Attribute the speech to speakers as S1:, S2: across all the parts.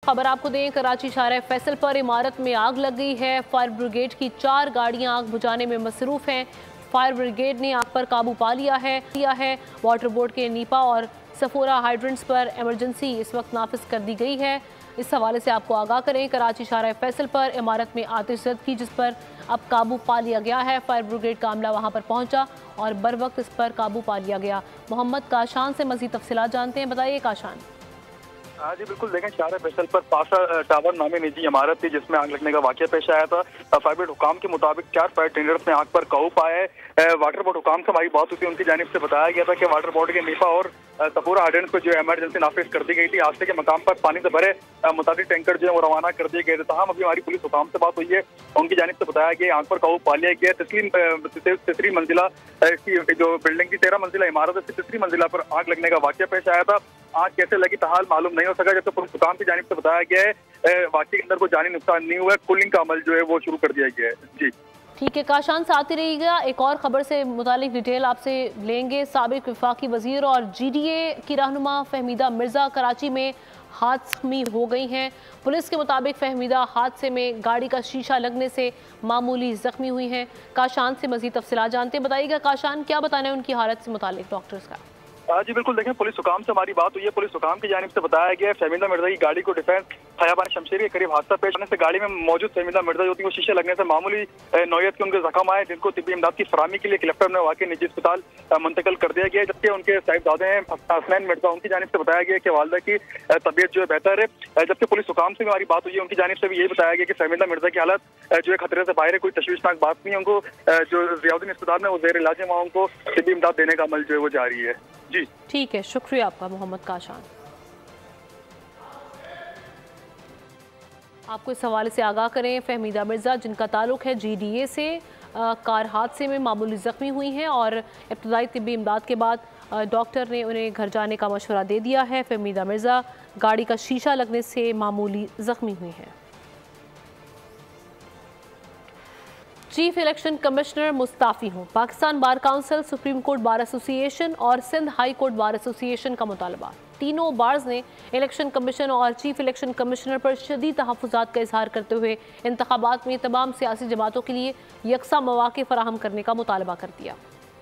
S1: खबर आपको दें, कराची शाहराह फैसल पर इमारत में आग लग गई है। फायर ब्रिगेड की 4 गाड़ियां आग बुझाने में मसरूफ हैं। फायर ब्रिगेड ने आग पर काबू पा लिया है। वाटर बोर्ड के नीपा और सफोरा हाइड्रेंट्स पर इमरजेंसी इस वक्त नाफिज कर दी गई है। इस हवाले से आपको आगाह करें, कराची शाहराह फैसल पर इमारत में आतिश ज़द की, जिस पर अब काबू पा लिया गया है। फायर ब्रिगेड का अमला वहां पर पहुंचा और बर वक्त इस पर काबू पा लिया गया। मोहम्मद काशान से मज़ीद तफसीलात जानते हैं, बताइए काशान।
S2: हाँ जी बिल्कुल, देखें शाहराह फैसल पर पासा टावर नामी निजी इमारत थी जिसमें आग लगने का वाकया पेश आया था। फायर ब्रिगेड हुकाम के मुताबिक 4 फायर टेंडर्स ने आग पर काबू पाया है। वाटर बोर्ड हुकाम से हमारी बात हुई थी, उनकी जानिब से बताया गया था कि वाटर बोर्ड के नीपा और सफूरा हाइड्रेंट को जो इमरजेंसी नाफिज कर दी गई थी। हादसे के मकाम पर पानी से भरे मुताबिक टैंकर जो है वो रवाना कर दिए गए थे। तमाम अभी हमारी पुलिस हुकाम से बात हुई है, उनकी जानिब से बताया गया आग पर काबू पा लिया गया। तीसरी मंजिला जो बिल्डिंग की 13 मंजिला इमारत है, तीसरी मंजिला पर आग लगने का वाकया पेश आया था। आग कैसे लगी ताहाल मालूम नहीं हो सका, जबकि पुलिस हुकाम की जानिब से बताया गया है वाकये के अंदर कोई जानी नुकसान नहीं हुआ है। कूलिंग का अमल जो है वो शुरू कर दिया गया है। जी
S1: ठीक है काशान, साथ ही रहिएगा। एक और खबर से मुतालिक डिटेल आपसे लेंगे। साबिक वफाकी वजीर और GDA की रहनुमा फहमीदा मिर्जा कराची में हादसे हो गई हैं। पुलिस के मुताबिक फहमीदा हादसे में गाड़ी का शीशा लगने से मामूली जख्मी हुई हैं। काशान से मजीद तफसीलात जानते हैं, बताइएगा काशान, क्या बताना है उनकी हालत से मुतालिक डॉक्टर्स का?
S2: जी बिल्कुल, देखें पुलिस हुकाम से हमारी बात हुई है। पुलिस हुकाम की जानिब से बताया गया है फहमीदा मिर्जा की गाड़ी को डिफेंस खयाबान शमशेरी के करीब हादसा पेश आने से गाड़ी में मौजूद फहमीदा मिर्जा जो थी वो शीशे लगने से मामूली नौयत के उनके जख्म आए, जिनको तिब्बी इमदाद की फराहमी के लिए कलेक्टर ने वाकई निजी अस्पताल मुंतकिल कर दिया गया है। जबकि उनके साहिबजादे हैं हसनैन मिर्जा, उनकी जानिब से बताया गया कि वालदा की तबीयत जो है बेहतर है। जबकि पुलिस हुकाम से हमारी बात हुई है, उनकी जानिब से भी यही बताया गया कि फहमीदा मिर्जा की हालत जो है खतरे से बाहर है, कोई तशवीशनाक बात नहीं है। उनको जो जियाउद्दीन अस्पताल में वो जेर इलाज है, वहाँ उनको तिब्बी इमदाद देने का अमल जो है वो जारी है। जी
S1: ठीक है, शुक्रिया आपका मोहम्मद काशान। आपको इस हवाले से आगाह करें, फहमीदा मिर्जा जिनका ताल्लुक है GDA से, कार हादसे में मामूली जख्मी हुई हैं और इब्तदाई तिब्बी इमदाद के बाद डॉक्टर ने उन्हें घर जाने का मशवरा दे दिया है। फहमीदा मिर्जा गाड़ी का शीशा लगने से मामूली जख्मी हुई हैं। चीफ इलेक्शन कमिश्नर मुस्ताफ़ी हों। Pakistan bar council, supreme court bar association और Sindh high court bar association का मुतालबा। तीनों बार्स ने इलेक्शन कमीशन और चीफ इलेक्शन कमिश्नर पर शदीद तहफ़्फ़ुज़ात का इजहार करते हुए इंतखाबात में तमाम सियासी जमातों के लिए यकसा मौक़े फराहम करने का मुतालबा कर दिया।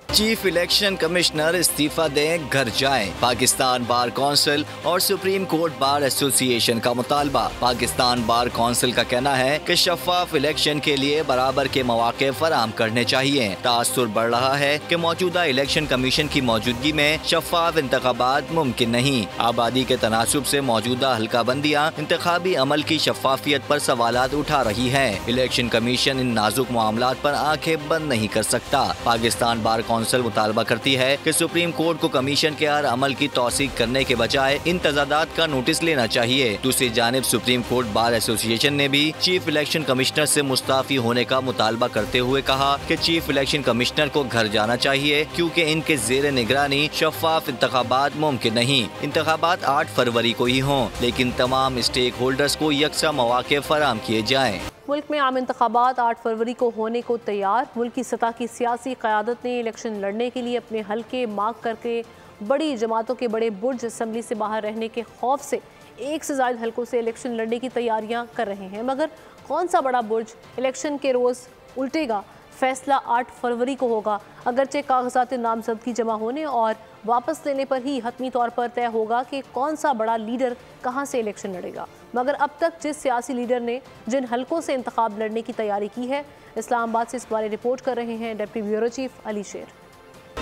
S3: चीफ इलेक्शन कमिश्नर इस्तीफा दें, घर जाएं। पाकिस्तान बार काउंसिल और सुप्रीम कोर्ट बार एसोसिएशन का मुतालबा। पाकिस्तान बार काउंसिल का कहना है कि शफाफ इलेक्शन के लिए बराबर के मौके फराहम करने चाहिए। तासुर बढ़ रहा है कि मौजूदा इलेक्शन कमीशन की मौजूदगी में शफाफ इंतखाबात मुमकिन नहीं। आबादी के तनासुब से मौजूदा हल्का बंदियाँ इंतखाबी अमल की शफाफियत पर सवालात उठा रही है। इलेक्शन कमीशन इन नाजुक मामलात पर आंखें बंद नहीं कर सकता। पाकिस्तान बार काउंसिल मुतालबा करती है कि सुप्रीम कोर्ट को कमीशन के हर अमल की तौसीक करने के बजाय इन तजादात का नोटिस लेना चाहिए। दूसरी जानिब सुप्रीम कोर्ट बार एसोसिएशन ने भी चीफ इलेक्शन कमिश्नर से मुस्ताफी होने का मुतालबा करते हुए कहा कि चीफ इलेक्शन कमिश्नर को घर जाना चाहिए, क्योंकि इनके जेर निगरानी शफाफ इंतखाबात मुमकिन नहीं। इंतखाबात 8 फरवरी को ही हों, लेकिन तमाम स्टेक होल्डर्स को यकसा मौके फराहम किए जाएँ।
S1: मुल्क में आम इंतखाबात 8 फरवरी को होने को तैयार। मुल्क की सतह की सियासी क़यादत ने इलेक्शन लड़ने के लिए अपने हल्के मार्क करके बड़ी जमातों के बड़े बुर्ज असम्बली से बाहर रहने के खौफ से 1 से ज़ायद हल्कों से इलेक्शन लड़ने की तैयारियां कर रहे हैं। मगर कौन सा बड़ा बुर्ज इलेक्शन के रोज़ उल्टेगा? फैसला 8 फरवरी को होगा। अगरचे कागजात नामजदगी जमा होने और वापस लेने पर ही हतमी तौर पर तय होगा कि कौन सा बड़ा लीडर कहां से इलेक्शन लड़ेगा। मगर अब तक जिस सियासी लीडर ने जिन हलकों से इंतखाब लड़ने की तैयारी की है, इस्लामाबाद से इस बारे रिपोर्ट कर रहे हैं डिप्टी ब्यूरो चीफ अली शेर।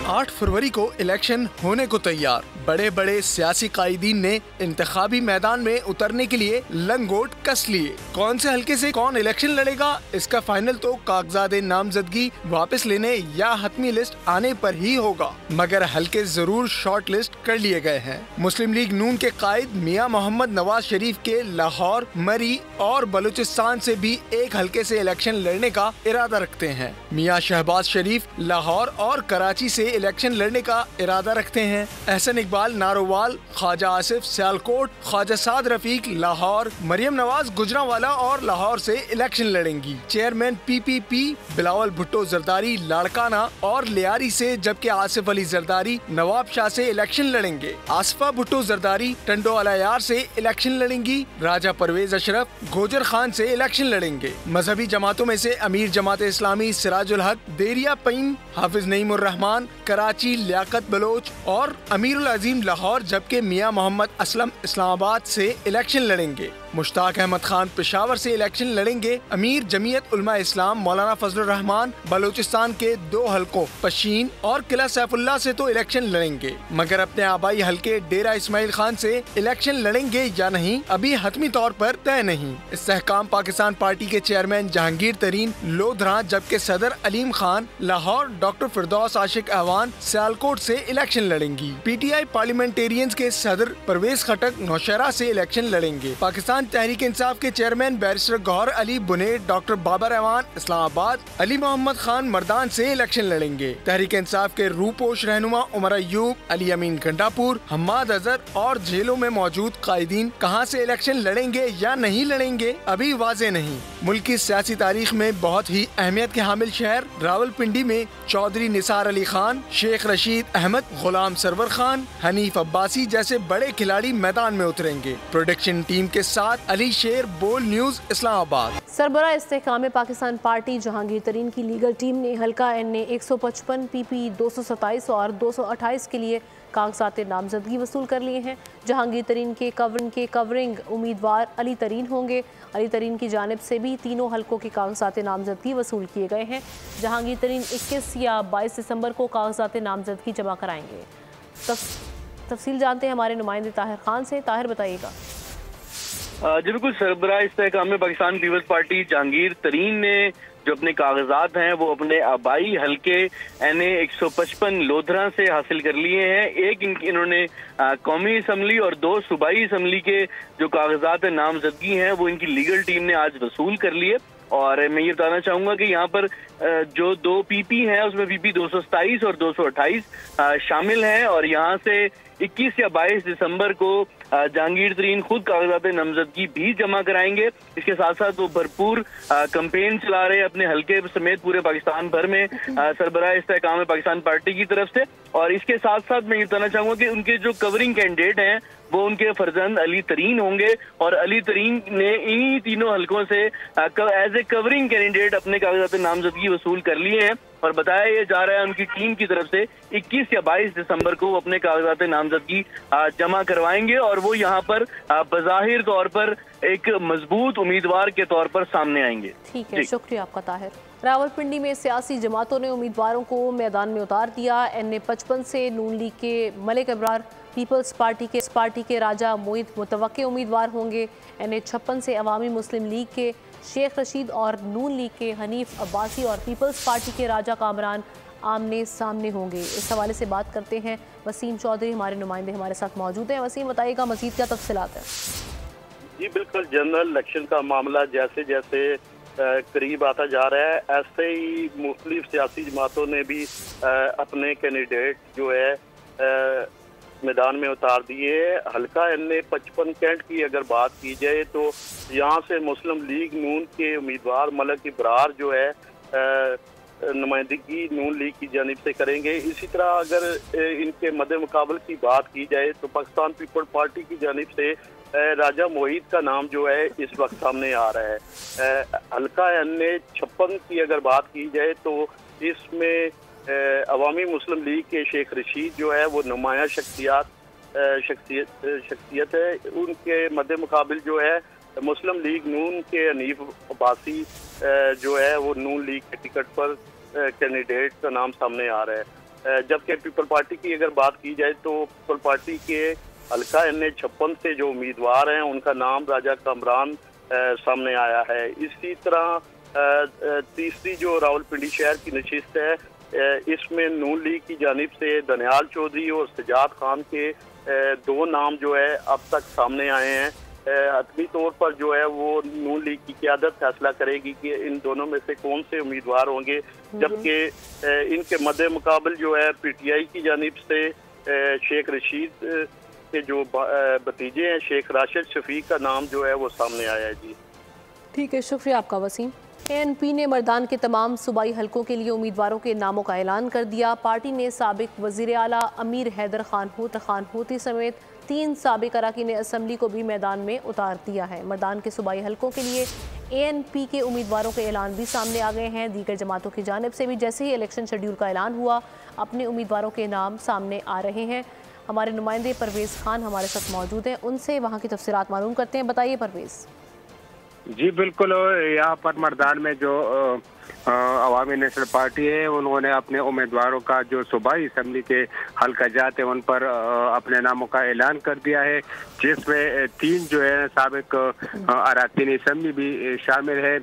S4: 8 फरवरी को इलेक्शन होने को तैयार। बड़े बड़े सियासी कायदीन ने इंतखाबी मैदान में उतरने के लिए लंगोट कस लिए। कौन से हल्के से कौन इलेक्शन लड़ेगा, इसका फाइनल तो कागजात नामजदगी वापस लेने या हतमी लिस्ट आने पर ही होगा। मगर हल्के जरूर शॉर्ट लिस्ट कर लिए गए हैं। मुस्लिम लीग नून के कायद मियां मोहम्मद नवाज शरीफ के लाहौर, मरी और बलूचिस्तान से भी एक हल्के से इलेक्शन लड़ने का इरादा रखते हैं। मियां शहबाज शरीफ लाहौर और कराची से इलेक्शन लड़ने का इरादा रखते हैं। एहसन इकबाल नारोवाल, ख्वाजा आसिफ सियालकोट, ख्वाजा साद रफीक लाहौर, मरियम नवाज गुजरांवाला और लाहौर से इलेक्शन लड़ेंगी। चेयरमैन PPP बिलावल भुट्टो जरदारी लाड़काना और लियारी से, जबकि आसिफ अली जरदारी नवाब शाह से इलेक्शन लड़ेंगे। आसफा भुट्टो जरदारी टंडो अलायार से इलेक्शन लड़ेंगी। राजा परवेज अशरफ गोजर खान से इलेक्शन लड़ेंगे। मजहबी जमातों में से अमीर जमात इस्लामी सिराजुल हक देरिया पईन, हाफिज नईमुर रहमान कराची, लियाकत बलोच और अमीरुल अजीम लाहौर, जबकि मियां मोहम्मद असलम इस्लामाबाद से इलेक्शन लड़ेंगे। मुश्ताक अहमद खान पेशावर से इलेक्शन लड़ेंगे। अमीर जमीयत उलमा इस्लाम मौलाना फजलुर रहमान बलूचिस्तान के 2 हलकों पशीन और किला सैफुल्लाह से तो इलेक्शन लड़ेंगे, मगर अपने आबाई हलके डेरा इस्माइल खान से इलेक्शन लड़ेंगे या नहीं अभी हतमी तौर पर तय नहीं। इस्तेहकाम पाकिस्तान पार्टी के चेयरमैन जहांगीर तरीन लोधरा, जबकि सदर अलीम खान लाहौर, डॉक्टर फिरदौस आशिक अहवान सियालकोट से इलेक्शन लड़ेंगी। PTI पार्लियामेंटेरियंस के सदर परवेज खटक नौशहरा से इलेक्शन लड़ेंगे। पाकिस्तान तहरीक इंसाफ के chairman barrister Gohar Ali Buner, doctor Babar Rehman Islamabad, Ali Muhammad Khan Mardan से इलेक्शन लड़ेंगे। तहरीक इंसाफ के रूपोश रहनुमा उमर अयूब, अली अमीन गंडापुर, हम्माद अजहर और जेलों में मौजूद कायदीन कहां से इलेक्शन लड़ेंगे या नहीं लड़ेंगे अभी वाजे नहीं। मुल्क की सियासी तारीख में बहुत ही अहमियत के हामिल शहर रावलपिंडी में चौधरी निसार अली खान, शेख रशीद अहमद, गुलाम सरवर खान, हनीफ अब्बासी जैसे बड़े खिलाड़ी मैदान में उतरेंगे। प्रोडक्शन टीम के साथ अली शेर, बोल न्यूज, इस्लामाबाद।
S1: सरबरा इस्तेहकाम पाकिस्तान पार्टी जहांगीर तरीन की लीगल टीम ने हल्का NA 155 PP 227 और 228 के लिए कागजात नामजदगी वसूल कर लिए हैं। जहांगीर तरीन के कवरिंग उम्मीदवार अली तरीन होंगे। अली तरीन की जानिब से भी तीनों हलकों के कागजात नामजदगी वसूल किए गए हैं। जहांगीर तरीन 21 या 22 दिसंबर को कागजात नामजदगी जमा कराएंगे। तफसील जानते हैं हमारे नुमाइंदे ताहिर खान से। ताहिर, बताइएगा।
S5: जी बिल्कुल, सरबराह इस्तेहकाम में पाकिस्तान पीपल्स पार्टी जहांगीर तरीन ने जो अपने कागजात हैं वो अपने आबाई हलके NA 155 लोधरा से हासिल कर लिए हैं। एक इन्होंने कौमी असम्बली और 2 सूबाई असम्बली के जो कागजात नामजदगी हैं वो इनकी लीगल टीम ने आज वसूल कर लिए। और मैं ये बताना चाहूंगा कि यहाँ पर जो 2 PP हैं उसमें PP 227 और 228 शामिल हैं। और यहाँ से 21 या 22 दिसंबर को जहांगीर तरीन खुद कागजात नामजदगी भी जमा कराएंगे। इसके साथ साथ वो भरपूर कैंपेन चला रहे हैं अपने हलके समेत पूरे पाकिस्तान भर में सरबराह इस्तेहकाम में पाकिस्तान पार्टी की तरफ से। और इसके साथ साथ मैं ये बताना चाहूंगा कि उनके जो कवरिंग कैंडिडेट हैं वो उनके फर्जंद अली तरीन होंगे। और अली तरीन ने इन्हीं तीनों हलकों से एज ए कवरिंग कैंडिडेट अपने कागजात नामजदगी वसूल कर लिए हैं। और बताया ये जा रहा है उनकी टीम की तरफ से 21 या 22 दिसंबर को वो अपने कागजात नामजदगी जमा करवाएंगे और वो यहाँ पर बज़ाहिर तौर पर एक मजबूत उम्मीदवार के तौर पर सामने आएंगे।
S1: ठीक है, शुक्रिया आपका ताहिर। रावलपिंडी में सियासी जमातों ने उम्मीदवारों को मैदान में उतार दिया। NA 55 से नून लीग के मलिक अबरार पीपल्स पार्टी के राजा मोईद मुतवक्के उम्मीदवार होंगे। NA 56 से अवामी मुस्लिम लीग के शेख रशीद और नून लीग के हनीफ अब्बासी और पीपल्स पार्टी के राजा कामरान आमने सामने होंगे। इस हवाले से बात करते हैं वसीम चौधरी, हमारे नुमाइंदे हमारे साथ मौजूद हैं। वसीम, बताइएगा मजीद क्या तफसीलात है?
S6: जी बिल्कुल, जनरल इलेक्शन का मामला जैसे जैसे करीब आता जा रहा है ऐसे ही मुख्तलिफ सियासी जमातों ने भी अपने कैंडिडेट जो है मैदान में उतार दिए। हल्का NA 55 कैंट की अगर बात की जाए तो यहाँ से मुस्लिम लीग नून के उम्मीदवार मलिक अबरार जो है नुमाइंदगी नून लीग की जानिब से करेंगे। इसी तरह अगर इनके मद्दे मुकाबले की बात की जाए तो पाकिस्तान पीपल्स पार्टी की जानिब से राजा मोईद का नाम जो है इस वक्त सामने आ रहा है। हल्का NA 56 की अगर बात की जाए तो इसमें अवामी मुस्लिम लीग के शेख रशीद जो है वो नुमाया शख्सियत है। उनके मद्दे मुकाबिल जो है मुस्लिम लीग नून के हनीफ अब्बासी जो है वो नून लीग के टिकट पर कैंडिडेट का नाम सामने आ रहा है। जबकि पीपल पार्टी की अगर बात की जाए तो पीपल पार्टी के हल्का NA 56 से जो उम्मीदवार हैं उनका नाम राजा कामरान सामने आया है। इसी तरह तीसरी जो रावलपिंडी शहर की नशिस्त है इसमें नून लीग की जानिब से दनियाल चौधरी और सजाद खान के 2 नाम जो है अब तक सामने आए हैं। हतमी तौर पर जो है वो नून लीग की क़यादत फैसला करेगी कि इन दोनों में से कौन से उम्मीदवार होंगे, जबकि इनके मद्दे मुकाबल जो है PTI की जानिब से शेख रशीद के जो भतीजे हैं शेख राशिद शफीक का नाम जो है वो सामने आया है। जी
S1: ठीक है, शुक्रिया आपका वसीम। ANP ने मर्दान के तमाम सूबाई हलकों के लिए उम्मीदवारों के नामों का ऐलान कर दिया। पार्टी ने साबिक वज़ीर आला अमीर हैदर खान होती समेत 3 साबिक अरकान असम्बली को भी मैदान में उतार दिया है। मर्दान के सूबाई हलकों के लिए ANP के उम्मीदवारों के ऐलान भी सामने आ गए हैं। दीगर जमातों की जानिब से भी जैसे ही इलेक्शन शेड्यूल का ऐलान हुआ, अपने उम्मीदवारों के नाम सामने आ रहे हैं। हमारे नुमाइंदे परवेज़ खान हमारे साथ मौजूद हैं, उनसे वहाँ की तफसीरात मालूम करते हैं। बताइए परवेज़।
S7: जी बिल्कुल, यहाँ पर मर्दान में जो अवामी नेशनल पार्टी है उन्होंने अपने उम्मीदवारों का जो सूबाई असम्बली के हल्का जात है उन पर अपने नामों का ऐलान कर दिया है, जिसमें 3 जो है साबिक अरकान असम्बली भी शामिल है।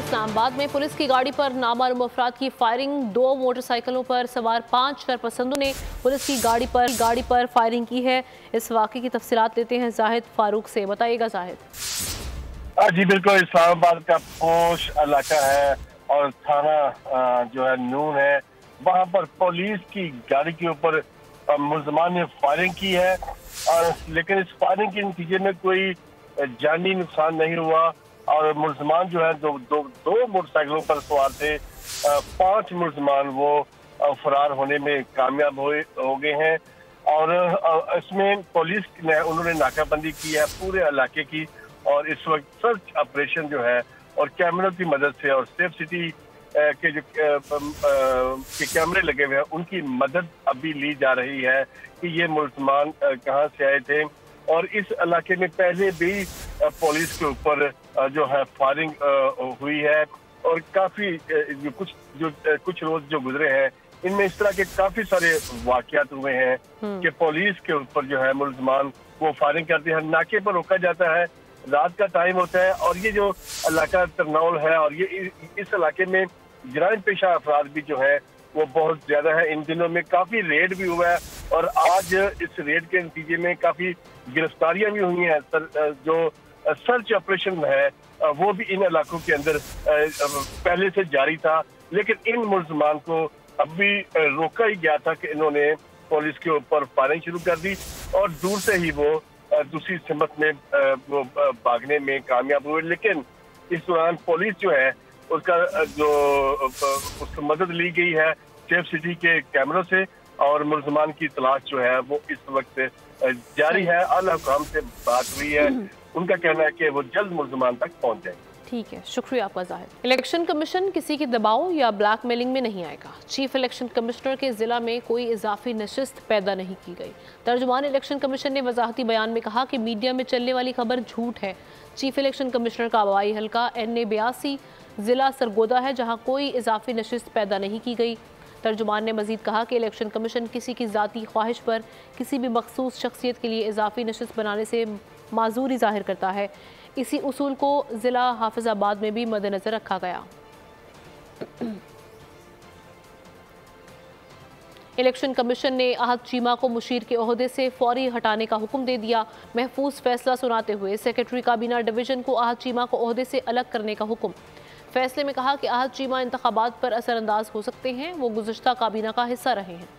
S1: इस्लामाबाद में पुलिस की गाड़ी पर नामालूम अफराद की फायरिंग, 2 मोटरसाइकिलों पर सवार 5 शरपसंदों ने पुलिस की गाड़ी पर फायरिंग की है। इस वाक़े की तफसीलात लेते हैं जाहिद फारूक से। बताइएगा जाहिद।
S8: जी बिल्कुल, इस्लामाबाद का पोश इलाका है और थाना जो है नून है, वहाँ पर पुलिस की गाड़ी के ऊपर मुल्ज़मान ने फायरिंग की है, और लेकिन इस फायरिंग के नतीजे में कोई जानी नुकसान नहीं हुआ और मुल्ज़मान जो है दो मोटरसाइकिलों पर सवार थे। 5 मुल्ज़मान वो फरार होने में कामयाब हो गए हैं और इसमें पुलिस ने उन्होंने नाकाबंदी की है पूरे इलाके की, और इस वक्त सर्च ऑपरेशन जो है और कैमरों की मदद से और सेफ सिटी के जो के कैमरे लगे हुए हैं उनकी मदद अभी ली जा रही है कि ये मुल्ज़मान कहाँ से आए थे। और इस इलाके में पहले भी पुलिस के ऊपर जो है फायरिंग हुई है और काफी कुछ रोज जो गुजरे हैं इनमें इस तरह के काफी सारे वाकयात हुए हैं कि पुलिस के ऊपर जो है मुल्ज़मान वो फायरिंग करते हैं, नाके पर रोका जाता है, रात का टाइम होता है और ये जो इलाका तरनौल है और ये इस इलाके में जराइम पेशा अफराद भी जो है वो बहुत ज्यादा है। इन दिनों में काफी रेड भी हुआ है और आज इस रेड के नतीजे में काफी गिरफ्तारियां भी हुई हैं। जो सर्च ऑपरेशन है वो भी इन इलाकों के अंदर पहले से जारी था, लेकिन इन मुल्ज़मान को अभी रोका ही गया था कि इन्होंने पुलिस के ऊपर फायरिंग शुरू कर दी और दूर से ही वो दूसरी सिमत में वो भागने में कामयाब हुए। लेकिन इस दौरान पुलिस जो है उसकी मदद ली गई है सेफ सिटी के कैमरों से और मुल्ज़मान की तलाश जो है वो इस वक्त जारी है। आला हुकाम से बात हुई है, उनका कहना है कि वो जल्द मुल्ज़मान तक पहुंच जाएंगे।
S1: ठीक है, शुक्रिया आपका जाहिद। इलेक्शन कमीशन किसी के दबाव या ब्लैकमेलिंग में नहीं आएगा। चीफ इलेक्शन कमिश्नर के जिला में कोई इजाफी नशिस्त पैदा नहीं की गई। तर्जुमान इलेक्शन कमीशन ने वजाहती बयान में कहा कि मीडिया में चलने वाली खबर झूठ है। चीफ इलेक्शन कमिश्नर का आबाई हल्का NA82 जिला सरगोदा है जहां कोई इजाफी नशिस्त पैदा नहीं की गई। तर्जुमान ने मजीद कहा कि इलेक्शन कमीशन किसी की ज़ाती ख्वाहिश पर किसी भी मखसूस शख्सियत के लिए इजाफी नशिस्त बनाने से माजूरी जाहिर करता है। इसी उसूल को ज़िला हाफिज़ाबाद में भी मद्देनज़र रखा गया। इलेक्शन कमीशन ने आहद चीमा को मुशीर के ओहदे से फौरी हटाने का हुक्म दे दिया। महफूज फैसला सुनाते हुए सेक्रेटरी काबीना डिवीज़न को आहद चीमा को ओहदे से अलग करने का हुक्म। फैसले में कहा कि आहद चीमा इंतखाबात पर असरअंदाज हो सकते हैं, वो गुज़श्ता काबीना का हिस्सा रहे हैं।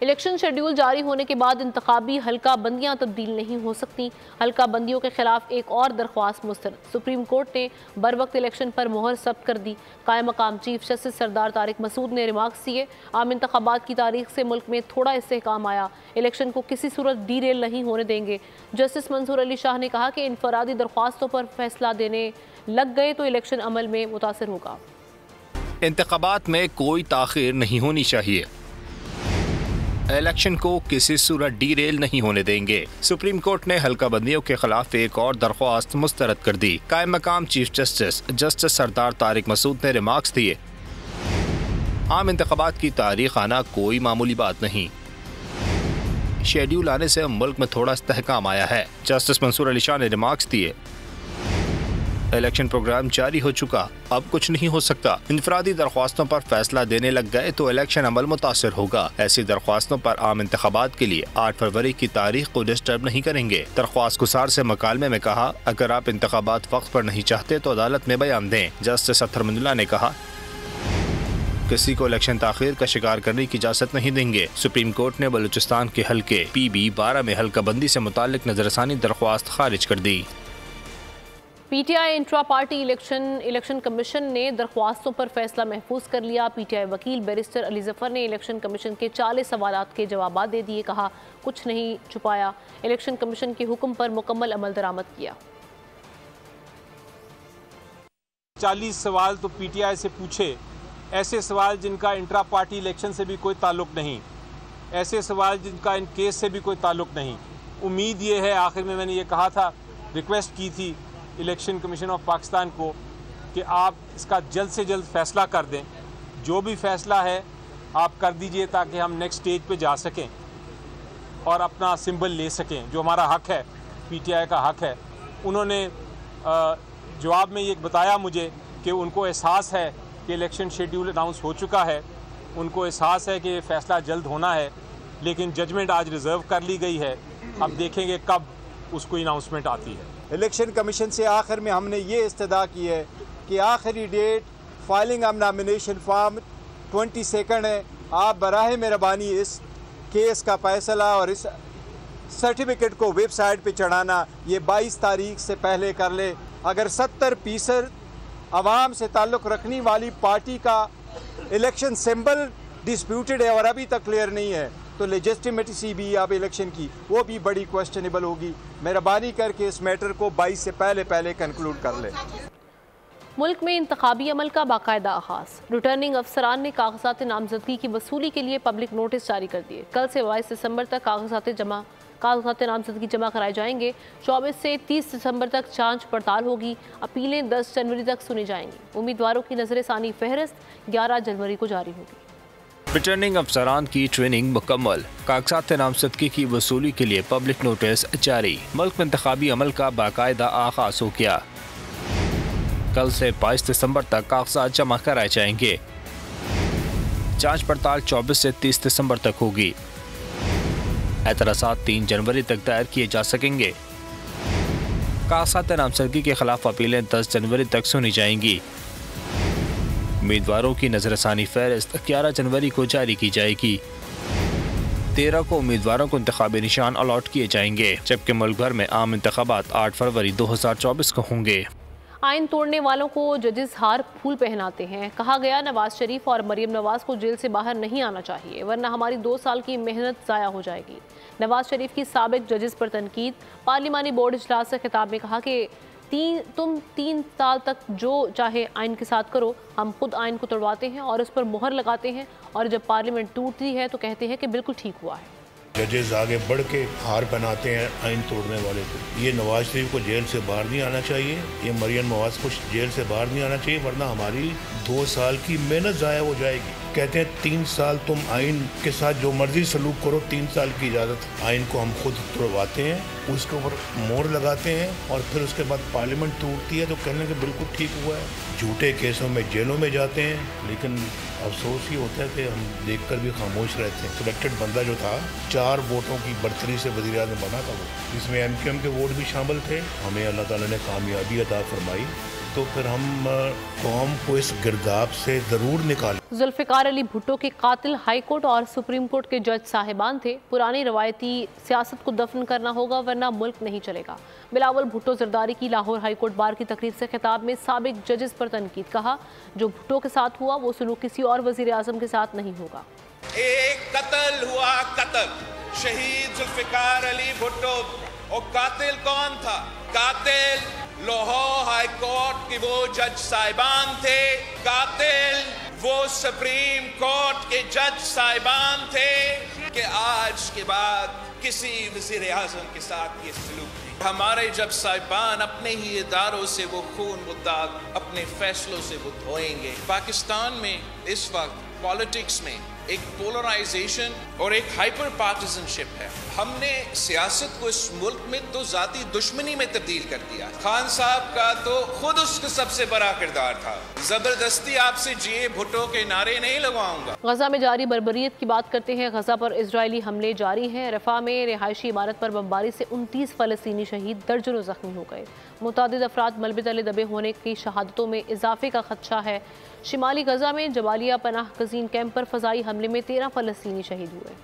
S1: इलेक्शन शेड्यूल जारी होने के बाद इंतखाबी हल्का बंदियां तब्दील नहीं हो सकती। हल्का बंदियों के खिलाफ एक और दरख्वास्त मुस्तरद। सुप्रीम कोर्ट ने बर वक्त इलेक्शन पर मोहर जब्त कर दी। कायम मकाम चीफ जस्टिस सरदार तारिक मसूद ने रिमार्क्स दिए। आम इंतखाबात की तारीख से मुल्क में थोड़ा इस्तेहकाम आया। इलेक्शन को किसी सूरत डीरेल नहीं होने देंगे। जस्टिस मंसूर अली शाह ने कहा कि इनफरादी दरख्वास्तों पर फैसला देने लग गए तो इलेक्शन अमल में मुतासर होगा।
S9: इंतखाबात में कोई ताखीर नहीं होनी चाहिए। इलेक्शन को किसी सूरत डीरेल नहीं होने देंगे। सुप्रीम कोर्ट ने हल्का बंदियों के खिलाफ एक और दरख्वास्त मुस्तरद कर दी। कायम मकाम चीफ जस्टिस सरदार तारिक मसूद ने रिमार्क्स दिए। आम इंतखाबात की तारीख आना कोई मामूली बात नहीं। शेड्यूल आने से मुल्क में थोड़ा इस्तेहकाम आया है। जस्टिस मंसूर अली शाह ने रिमार्क्स दिए। इलेक्शन प्रोग्राम जारी हो चुका, अब कुछ नहीं हो सकता। इनफरादी दरख्वास्तों पर फैसला देने लग गए तो इलेक्शन अमल मुतासर होगा। ऐसी दरख्वास्तों पर आम इंतखाबात के लिए 8 फरवरी की तारीख को डिस्टर्ब नहीं करेंगे। दरख्वास्त गुसार से मकालमे में कहा, अगर आप इंतखाबात वक्त पर नहीं चाहते तो अदालत में बयान दें। जस्टिस अत्तर मंजुला ने कहा, किसी को इलेक्शन ताखीर का शिकार करने की इजाजत नहीं देंगे। सुप्रीम कोर्ट ने बलूचिस्तान के हल्के PB-12 में हल्का बंदी से मुताल्लिक नजरसानी दरख्वास्त खारिज कर दी।
S1: PTI intra party election commission ने दरख्वास्तों पर फैसला महफूज कर लिया। PTI वकील बैरिस्टर अली जफर ने इलेक्शन कमीशन के 40 सवालात के जवाब दे दिए। कहा, कुछ नहीं छुपाया, इलेक्शन कमीशन के हुक्म पर मुकम्मल अमल दरामद किया।
S10: 40 सवाल तो PTI से पूछे, ऐसे सवाल जिनका इंट्रा पार्टी इलेक्शन से भी कोई ताल्लुक नहीं, ऐसे सवाल जिनका इन केस से भी कोई ताल्लुक नहीं। उम्मीद ये है, आखिर में मैंने ये कहा था, रिक्वेस्ट की थी इलेक्शन कमीशन ऑफ पाकिस्तान को कि आप इसका जल्द से जल्द फ़ैसला कर दें। जो भी फ़ैसला है आप कर दीजिए ताकि हम नेक्स्ट स्टेज पे जा सकें और अपना सिंबल ले सकें, जो हमारा हक है, PTI का हक है। उन्होंने जवाब में ये बताया मुझे कि उनको एहसास है कि इलेक्शन शेड्यूल अनाउंस हो चुका है, उनको एहसास है कि फैसला जल्द होना है, लेकिन जजमेंट आज रिज़र्व कर ली गई है। अब देखेंगे कब उसको अनाउंसमेंट आती है।
S11: इलेक्शन कमीशन से आखिर में हमने ये इस्तदा की है कि आखिरी date filing of nomination form 22 है। आप बराह मेहरबानी इस केस का फैसला और इस सर्टिफिकेट को वेबसाइट पे चढ़ाना ये 22 तारीख से पहले कर ले। अगर 70% आवाम से ताल्लुक़ रखने वाली पार्टी का इलेक्शन सिंबल डिस्प्यूटेड है और अभी तक क्लियर नहीं है, तो लेजिस्टिमेसी भी अब इलेक्शन की वो भी बड़ी क्वेश्चनेबल होगी। मेहरबानी करके इस मैटर को 22 से पहले कंक्लूड कर ले।
S1: मुल्क में इंतखाबी अमल का बाकायदा आगाज़। रिटर्निंग अफसरान ने कागजात नामजदगी की वसूली के लिए पब्लिक नोटिस जारी कर दिए। कल से 22 दिसंबर तक कागजात नामजदगी जमा कराए जाएंगे। 24 से 30 दिसंबर तक जांच पड़ताल होगी। अपीलें 10 जनवरी तक सुनी जाएंगी। उम्मीदवारों की नजरसानी फहरिस्त 11 जनवरी को जारी होगी।
S9: रिटर्निंग अफसरान की ट्रेनिंग मुकम्मल। कागजात नामजदगी की वसूली के लिए पब्लिक नोटिस जारी। मुल्क में इंतखाबी अमल का बाकायदा आगाज हो गया। कल से 22 दिसंबर तक कागजात जमा कराए जाएंगे। जांच पड़ताल 24 से 30 दिसंबर तक होगी। एतराज़ात 3 जनवरी तक दायर किए जा सकेंगे। कागजात नामजदगी के खिलाफ अपीलें 10 जनवरी तक सुनी जाएंगी। उम्मीदवारों की नजरसानी फहरिस्त 11 जनवरी को जारी की जाएगी। 13 को उम्मीदवारों को इंतखाबी निशान अलॉट किए जाएंगे, जबकि मुल्क भर में आम इंतखाबात 8 फरवरी 2024 को होंगे।
S1: आइन तोड़ने वालों को जजेस हार फूल पहनाते हैं। कहा गया नवाज शरीफ और मरियम नवाज को जेल से बाहर नहीं आना चाहिए, वरना हमारी 2 साल की मेहनत ज़ाया हो जाएगी। नवाज शरीफ की साबिक जजेस पर तनकीद। पार्लिमानी बोर्ड इजलास से खिताब में कहा कि तुम 3 साल तक जो चाहे आइन के साथ करो, हम खुद आइन को तोड़वाते हैं और उस पर मुहर लगाते हैं, और जब पार्लियामेंट टूटती है तो कहते हैं कि बिल्कुल ठीक हुआ है।
S12: जजेस आगे बढ़ के हार बनाते हैं आइन तोड़ने वाले को। ये नवाज शरीफ को जेल से बाहर नहीं आना चाहिए, ये मरियम नवाज को जेल से बाहर नहीं आना चाहिए, वरना हमारी 2 साल की मेहनत ज़ाया हो जाएगी। कहते हैं 3 साल तुम आइन के साथ जो मर्जी सलूक करो, 3 साल की इजाज़त। आइन को हम खुद तोड़वाते हैं, उसके ऊपर मोहर लगाते हैं, और फिर उसके बाद पार्लियामेंट टूटती है तो कहने के बिल्कुल ठीक हुआ है। झूठे केसों में जेलों में जाते हैं, लेकिन अफसोस ही होता है कि हम देखकर भी खामोश रहते हैं। सिलेक्टेड बंदा जो था 4 वोटों की बढ़तरी से वज़ीर आज़म बना था, वो जिसमें MQM के वोट भी शामिल थे। हमें अल्लाह ताला ने कामयाबी अता फरमाई, तो फिर हम कौम को इस गिरदाब से ज़रूर निकालें।
S1: जुल्फ़िकार अली भुट्टो के कातिल हाई कोर्ट और सुप्रीम कोर्ट के जज साहिबान थे। पुरानी रवायती सियासत को दफन करना होगा, वरना मुल्क नहीं चलेगा। बिलावल भुट्टो जरदारी की लाहौर हाई कोर्ट बार की तकरीर से खिताब में साबिक जजेस पर तनकीद। कहा जो भुट्टो के साथ हुआ वो सलूक किसी और वज़ीर आज़म के साथ नहीं होगा।
S13: एक कत्ल हुआ, कत्ल शहीद जुल्फ़िकार अली भुट्टो। और कातिल कौन था? कातिल लाहौर हाई कोर्ट के वो जज साहिबान थे। कातिल वो सुप्रीम कोर्ट के जज साहिबान थे कि आज के बाद किसी वज़ीर आज़म के साथ ये सलूक नहीं। हमारे जज साहिबान अपने ही इदारों से वो खून वो दाग अपने फैसलों से वो धोएंगे। पाकिस्तान में इस वक्त पॉलिटिक्स में एक पोलराइजेशन और एक हाइपर पार्टिजनशिप है। हमने सियासत को इस मुल्क में तो जाती दुश्मनी में तब्दील कर दिया। खान साहब का तो खुद उसका सबसे बड़ा किरदार था। जबरदस्ती आपसे जिए भुट्टो के नारे नहीं लगवाऊंगा।
S1: गजा में जारी बर्बरियत की बात करते हैं। गजा पर इजरायली हमले जारी हैं। रफा में रिहायशी इमारत पर बमबारी से 29 फ़लस्तीनी शहीद, दर्जनों जख्मी हो गए। मुतादिद अफराद मलबे तले दबे होने की शहादतों में इजाफे का खदशा है। शिमाली गजा में जबालिया पनाह गजीन कैंप पर फ़ज़ाई हमले में 13 फ़लस्तीनी शहीद हुए।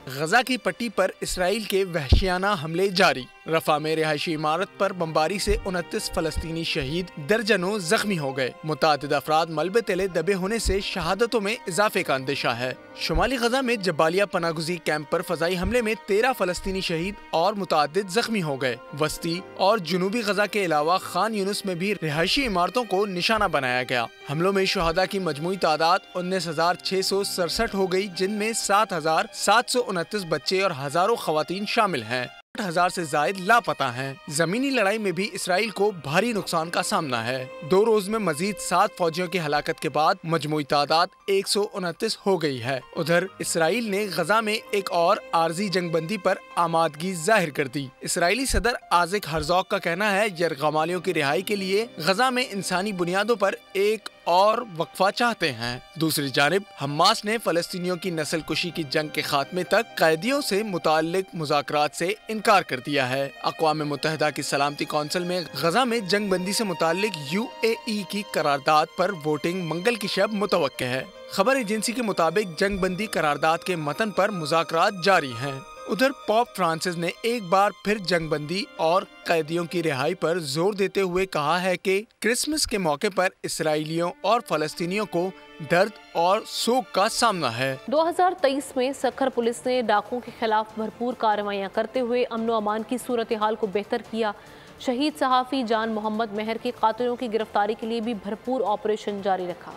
S4: गजा की पट्टी पर इसराइल के वहशियाना हमले जारी। रफा में रिहायशी इमारत पर बमबारी से 29 फ़लस्तीनी शहीद, दर्जनों जख्मी हो गए। मुतादिद अफराद मलबे तले दबे होने से शहादतों में इजाफे का अंदेशा है। शुमाली गजा में जबालिया पनागुजी कैंप पर फ़ज़ाई हमले में 13 फ़लस्तीनी शहीद और मुतादिद जख्मी हो गए। वस्ती और जुनूबी गजा के अलावा खान यूनुस में भी रिहायशी इमारतों को निशाना बनाया गया। हमलों में शहादा की मजमूई तादाद 19,667 हो गई, जिनमें 7,729 बच्चे और हजारों खवातीन शामिल हैं। 60,000 से ज्यादा लापता हैं। जमीनी लड़ाई में भी इसराइल को भारी नुकसान का सामना है। 2 रोज में मजीद 7 फौजियों की हलाकत के बाद मजमूई तादाद 129 हो गई है। उधर इसराइल ने गजा में एक और आर्जी जंगबंदी पर आमादगी जाहिर कर दी। इसराइली सदर आज़िक हरज़ोग का कहना है यरगमालियों की रिहाई के लिए गजा में इंसानी बुनियादों पर एक और वक्फा चाहते हैं। दूसरी जानिब हमास ने फलस्तीनियों की नस्ल कुशी की जंग के खात्मे तक कैदियों से मुताल्लिक मुज़ाकरात से इनकार कर दिया है। अक़वाम मुत्तहिदा की सलामती कौंसिल में गजा में जंगबंदी से मुताल्लिक UAE की करारदाद पर वोटिंग मंगल की शब मुतवक्के है। खबर एजेंसी के मुताबिक जंगबंदी करारदाद के मतन पर मुज़ाकरात जारी हैं। उधर पोप फ्रांसिस ने एक बार फिर जंगबंदी और कैदियों की रिहाई पर जोर देते हुए कहा है कि क्रिसमस के मौके पर इसराइलियों और फलस्तीनियों को दर्द और शोक का सामना है।
S1: 2023 में सक्खर पुलिस ने डाकुओं के खिलाफ भरपूर कार्रवाइयां करते हुए अमन व अमान की सूरत हाल को बेहतर किया। शहीद सहाफ़ी जान मोहम्मद मेहर के कातिलों की गिरफ्तारी के लिए भी भरपूर ऑपरेशन जारी रखा।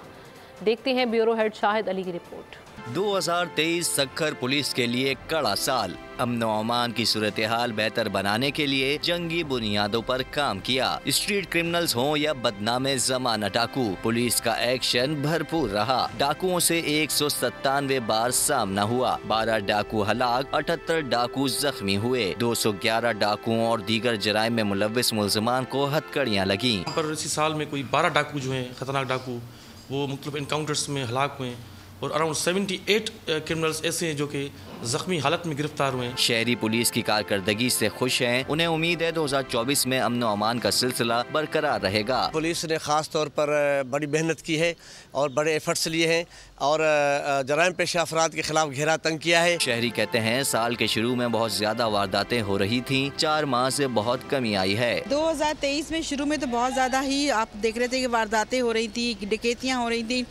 S1: देखते हैं ब्यूरो हेड शाहिद अली की रिपोर्ट।
S3: 2023 सक्खर पुलिस के लिए कड़ा साल। अमन व अमान की सूरत हाल बेहतर बनाने के लिए जंगी बुनियादों पर काम किया। स्ट्रीट क्रिमिनल्स हों या बदनामे जमाना डाकू, पुलिस का एक्शन भरपूर रहा। डाकुओं से 197 बार सामना हुआ। 12 डाकू हलाक, 78 डाकू जख्मी हुए। 211 डाकुओं और दीगर जराइम में मुलव्विस मुल्ज़िमान को हथकड़ियाँ लगी।
S14: पर इसी साल में कोई 12 डाकू जो हैं खतरनाक डाकू, वो मुख्तलिफ इनकाउंटर्स में हलाक हुए और अराउंड 78 क्रिमिनल्स ऐसे हैं जो कि जख्मी हालत में गिरफ्तार हुए हैं।
S3: शहरी पुलिस की कारकर्दगी से खुश हैं। उन्हें उम्मीद है 2024 में अमन व अमान का सिलसिला बरकरार रहेगा।
S15: पुलिस ने खास तौर पर बड़ी मेहनत की है और बड़े एफर्ट्स लिए हैं और जराइम पेशा अफराद के खिलाफ घेरा तंग किया है।
S3: शहरी कहते हैं साल के शुरू में बहुत ज्यादा वारदातें हो रही थी, 4 माह से बहुत कमी आई है।
S16: 2023 में शुरू में तो बहुत ज्यादा ही आप देख रहे थे कि वारदातें हो रही थी, डकैतियां हो रही थी,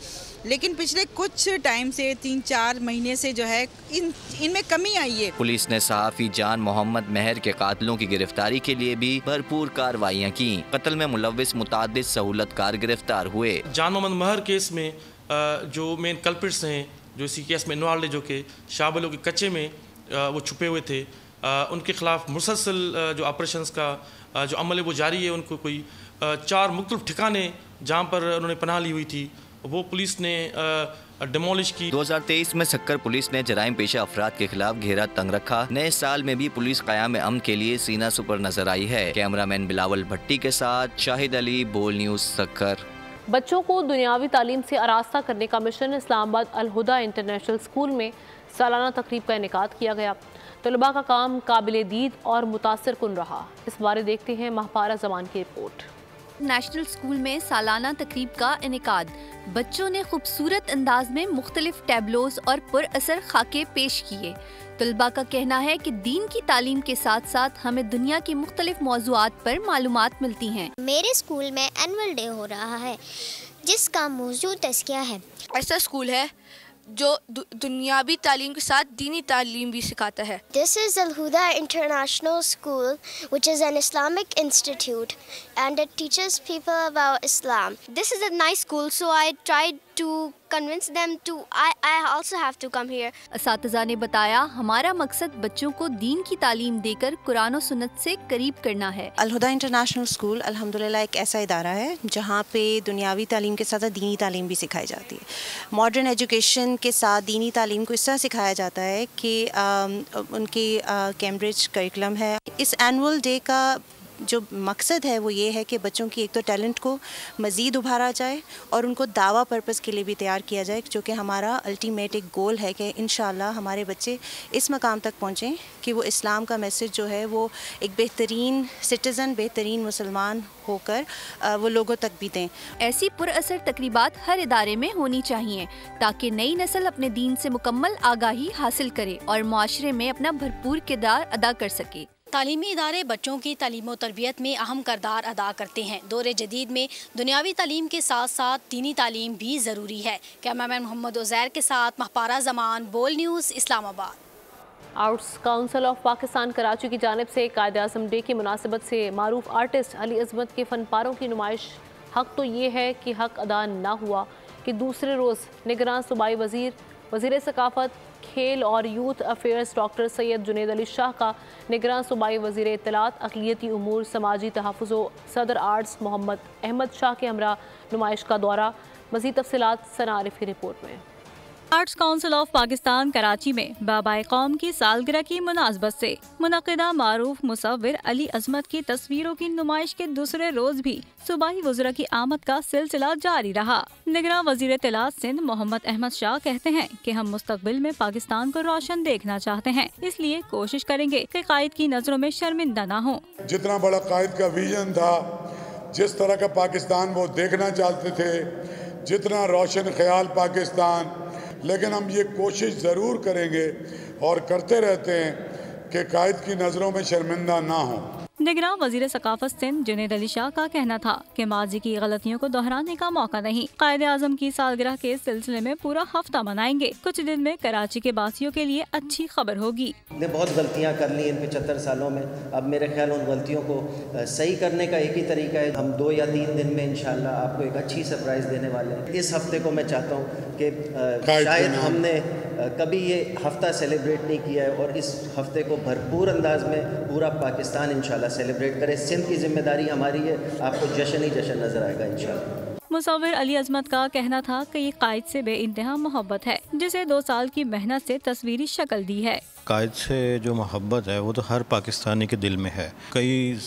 S16: लेकिन पिछले कुछ टाइम से 3-4 महीने से जो है इनमें कमी आई है।
S3: पुलिस ने सहाफ़ी जान मोहम्मद मेहर के कातिलों की गिरफ्तारी के लिए भी भरपूर कार्रवाइयाँ की। कत्ल में मुलव्विस मुतादिद सहूलतकार गिरफ्तार हुए।
S14: जान मोहम्मद मेहर केस में जो मेन कल्प्रिट्स हैं, जो इसी केस में इन्वॉल्व है, जो कि शाहबलों के कच्चे में वो छुपे हुए थे, उनके खिलाफ मुसलसल जो ऑपरेशंस का जो अमल है वो जारी है। उनको कोई 4 मुख्तलिफ ठिकाने जहाँ पर उन्होंने पनाह ली हुई थी वो पुलिस ने डिमोलिश की।
S3: 2023 में सक्कर पुलिस ने जराइम पेशा अफराद के खिलाफ घेरा तंग रखा। नए साल में भी पुलिस क़याम अमन के लिए सीना सुपर नजर आई है। कैमरामैन बिलावल भट्टी के साथ शाहिद अली, बोल न्यूज़ सक्कर।
S1: बच्चों को दुनियावी तालीम से आरास्ता करने का मिशन इस्लामाबाद अल हुदा इंटरनेशनल स्कूल में सालाना तकरीब का इनेकाद किया गया। तलबा का काम काबिल दीद और मुतासिर कुन रहा। इस बारे देखते हैं महपारा जमान की रिपोर्ट।
S17: नेशनल स्कूल में सालाना तकरीब का इनेकाद। बच्चों ने खूबसूरत अंदाज में मुख्तलिफ टैबलोज और पुरअसर खाके पेश किए। तलबा का कहना है कि दीन की तालीम के साथ साथ हमें दुनिया की मुख्तलिफ मौज़ूआत पर मालूमात मिलती हैं।
S18: मेरे स्कूल में एनुअल डे हो रहा है जिसका मौजूद तज़किया है।
S19: ऐसा स्कूल है जो दुनियावी तालीम के साथ दीनी तालीम भी सिखाता है।
S18: This is Al Huda International School, which is an Islamic institute, and it teaches people about Islam. This is a nice school, so I tried to convince them to. I also have to come here.
S17: असातिज़ा ने बताया, हमारा मकसद बच्चों को दीन की तालीम देकर कुरान और सुन्नत से करीब करना है।
S20: अल हुदा इंटरनेशनल स्कूल अल्हम्दुलिल्लाह एक ऐसा इदारा है जहाँ पे दुनियावी तालीम के साथ दीनी तालीम भी सिखाई जाती है। मॉडर्न एजुकेशन के साथ दीनी तालीम को इस तरह सिखाया जाता है कि उनकी कैम्ब्रिज करिकुलम है। इस एनुअल डे का जो मकसद है वो ये है कि बच्चों की एक तो टैलेंट को मज़ीद उभारा जाए और उनको दावा पर्पज़ के लिए भी तैयार किया जाए, जो कि हमारा अल्टीमेट एक गोल है कि इंशाअल्लाह हमारे बच्चे इस मकाम तक पहुँचें कि वो इस्लाम का मैसेज जो है वो एक बेहतरीन सिटीज़न, बेहतरीन मुसलमान होकर वो लोगों तक भी दें।
S17: ऐसी पुरअसर तकरीबात हर इदारे में होनी चाहिए ताकि नई नस्ल अपने दीन से मुकम्मल आगाही हासिल करे और माशरे में अपना भरपूर किरदार अदा कर सके।
S21: तालीमी इदारे बच्चों की तालीम और तरबियत में अहम किरदार अदा करते हैं। दौरे जदीद में दुनियावी तालीम के साथ साथ दीनी तालीम भी ज़रूरी है। कैमरामैन मोहम्मद उज़ैर के साथ महपारा ज़मान, बोल news, Islamabad.
S1: Arts council of Pakistan Karachi की जानिब से कायद-ए-आज़म डे की मुनासिबत से मारूफ आर्टिस्ट अली अज़मत के फ़नपारों की नुमाइश। हक तो ये है कि हक अदा ना हुआ कि दूसरे रोज़ निगरान सूबाई वज़ीर, वज़ीर सकाफ़त खेल और youth affairs doctor Syed Junaid Ali Shah का निगरान सूबाई वज़ीर इत्तलात अक़लियती उमूर समाजी तहफ़्फ़ुज़ सदर आर्ट्स मोहम्मद अहमद शाह के हमरा नुमाइश का दौरा। मज़ीद तफ़सीलात सना आरिफ की रिपोर्ट में।
S2: Arts council of Pakistan Karachi में बाबाए कौम की सालगिरह की मुनासबत से मुनक़िदा मारूफ मुसव्विर अली अज़मत की तस्वीरों की नुमाइश के दूसरे रोज भी सूबाई वज़रा की आमद का सिलसिला जारी रहा। निगरान वज़ीर इत्तलात सिंध मोहम्मद अहमद शाह कहते हैं कि हम मुस्तक़बिल में पाकिस्तान को रोशन देखना चाहते हैं, इसलिए कोशिश करेंगे कि कायद की नजरों में शर्मिंदा न हो।
S22: जितना बड़ा कायद का विजन था, जिस तरह का पाकिस्तान वो देखना चाहते थे, जितना रोशन ख्याल पाकिस्तान, लेकिन हम ये कोशिश ज़रूर करेंगे और करते रहते हैं कि कायद की नज़रों में शर्मिंदा ना हो।
S2: निगरान वज़ीर सकाफत सिंध जुनेद अली शाह का कहना था कि माजी की गलतियों को दोहराने का मौका नहीं। कायदे आज़म की सालगिरह के सिलसिले में पूरा हफ्ता मनाएंगे। कुछ दिन में कराची के बासियों के लिए अच्छी खबर होगी।
S23: ने बहुत गलतियां कर ली इन 75 सालों में। अब मेरे ख्याल उन गलतियों को सही करने का एक ही तरीका है, हम 2 या 3 दिन में इंशाल्लाह आपको एक अच्छी सरप्राइज देने वाले हैं। इस हफ्ते को मैं चाहता हूँ कि शायद हमने कभी ये हफ्ता सेलिब्रेट नहीं किया है और इस हफ्ते को भरपूर अंदाज में पूरा पाकिस्तान इंशाल्लाह सेलिब्रेट करे। सिंध की जिम्मेदारी हमारी है, आपको जश्न ही जश्न नजर आएगा इंशाल्लाह।
S2: मुसव्विर अली अज़मत का कहना था कि ये कायद से बेइंतहा मोहब्बत है, जिसे 2 साल की मेहनत से तस्वीरी शक्ल दी है।
S24: कायद से जो मोहब्बत है वो तो हर पाकिस्तानी के दिल में है, कई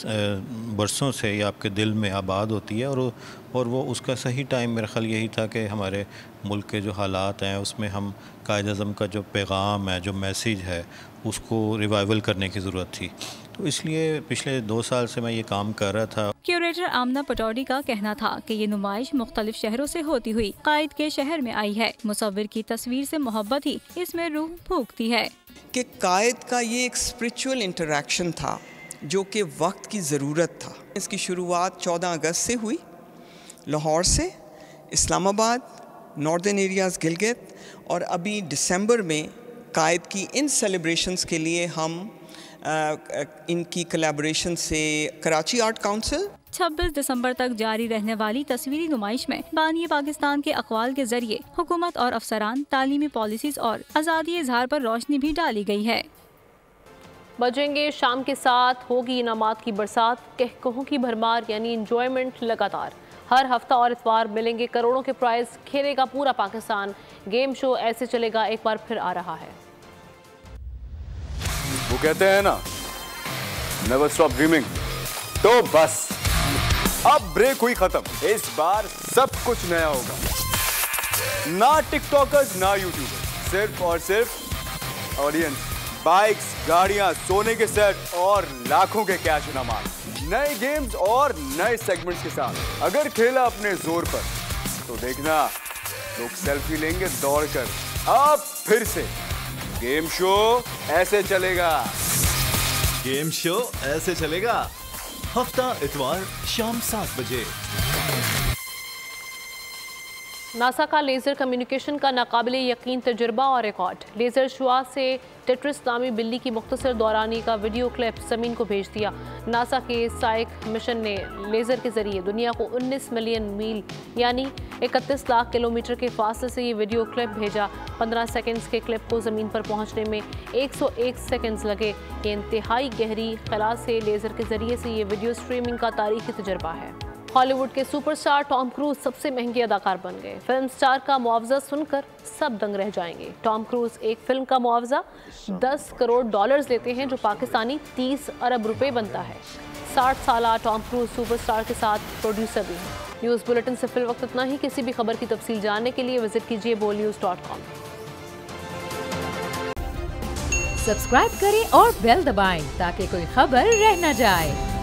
S24: बरसों से ये आपके दिल में आबाद होती है और वो उसका सही टाइम मेरा ख्याल यही था कि हमारे मुल्क के जो हालात हैं उसमें हम कायद आज़म का जो पैगाम है, जो मैसेज है, उसको रिवाइवल करने की ज़रूरत थी। तो इसलिए पिछले 2 साल से मैं ये काम कर रहा था।
S2: क्यूरेटर आमना पटौड़ी का कहना था कि ये नुमाइश मुख्तलिफ शहरों से होती हुई कायद के शहर में आई है। मुसव्विर की तस्वीर से मोहब्बत ही इसमें रूह फूंकती है
S25: कि कायद का ये एक स्पिरिचुअल इंटरेक्शन था जो कि वक्त की ज़रूरत था। इसकी शुरुआत 14 अगस्त से हुई, लाहौर से, इस्लामाबाद, नॉर्दर्न एरियाज़ गिलगित, और अभी दिसंबर में कायद की इन सेलिब्रेशंस के लिए हम इनकी कोलैबोरेशन से कराची आर्ट काउंसिल
S2: 26 दिसंबर तक जारी रहने वाली तस्वीरी नुमाइश में बानी पाकिस्तान के अक़वाल के जरिए हुकूमत और अफसरान, तालीमी पॉलिसीज़ और आज़ादी इज़हार पर रोशनी भी डाली गई है।
S1: बजेंगे शाम के साथ होगी इनामात की बरसात, कहकहों की भरमार यानी इंजॉयमेंट लगातार। हर हफ्ता और इतवार मिलेंगे करोड़ों के प्राइज, खेलेगा पूरा पाकिस्तान। गेम शो ऐसे चलेगा एक बार फिर आ रहा है।
S26: वो कहते हैं ना, नेवर स्टॉप ड्रीमिंग। तो बस अब ब्रेक हुई खत्म, इस बार सब कुछ नया होगा। ना टिकटॉकर्स ना यूट्यूबर्स, सिर्फ और सिर्फ ऑडियंस, बाइक्स, गाड़ियां, सोने के सेट और लाखों के कैश इनामात, नए गेम्स और नए सेगमेंट्स के साथ। अगर खेला अपने जोर पर तो देखना लोग सेल्फी लेंगे दौड़कर। अब फिर से गेम शो ऐसे चलेगा।
S27: गेम शो ऐसे चलेगा, हफ्ता इतवार शाम 7 बजे।
S1: नासा का लेज़र कम्युनिकेशन का नाकाबिले यकीन तजुर्बा और रिकॉर्ड। लेज़र शुआ से टेट्रिस नामी बिल्ली की मुख्तसर दौरानी का वीडियो क्लिप ज़मीन को भेज दिया। नासा के साइक मिशन ने लेज़र के ज़रिए दुनिया को 19 मिलियन मील यानी 31 लाख किलोमीटर के फासले से ये वीडियो क्लिप भेजा। 15 सेकंड्स के क्लिप को ज़मीन पर पहुंचने में 101 सेकंड्स लगे। ये इंतहाई गहरी खला से लेज़र के ज़रिए से ये वीडियो स्ट्रीमिंग का तारीखी तजुर्बा है। हॉलीवुड के सुपरस्टार टॉम क्रूज सबसे महंगे अदाकार बन गए। फिल्म स्टार का मुआवजा सुनकर सब दंग रह जाएंगे। टॉम क्रूज एक फिल्म का मुआवजा $10 करोड़ लेते हैं, जो पाकिस्तानी 30 अरब रुपए बनता है। 60 साल टॉम क्रूज सुपरस्टार के साथ प्रोड्यूसर भी हैं। न्यूज़ बुलेटिन से फिल वक्त इतना ही। किसी भी खबर की तफसील जानने के लिए विजिट कीजिए bolnews.com।
S28: सब्सक्राइब करें और बेल दबाएं ताकि कोई खबर रह न जाए।